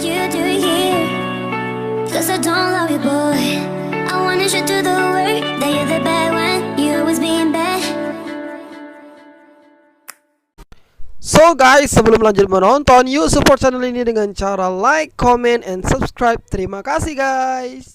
you doing here? 'Cause I don't love you, boy. I wanna show to the world that you're the bad one. You always being bad. So guys, sebelum lanjut menonton, yuk support channel ini dengan cara like, comment, and subscribe. Terima kasih guys.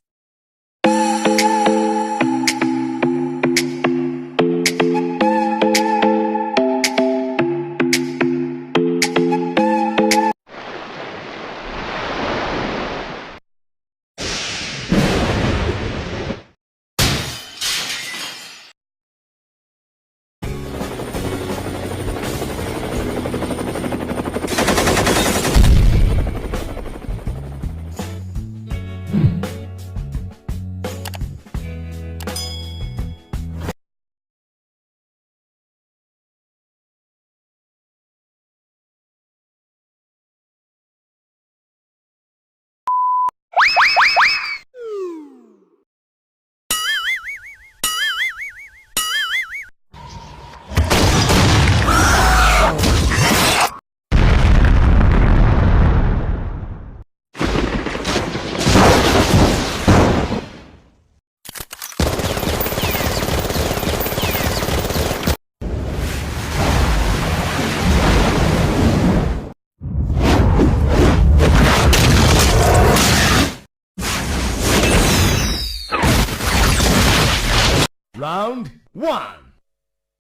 Round 1.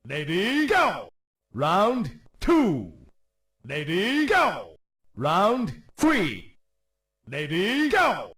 Lady, go! Round 2. Lady, go! Round 3. Lady, go!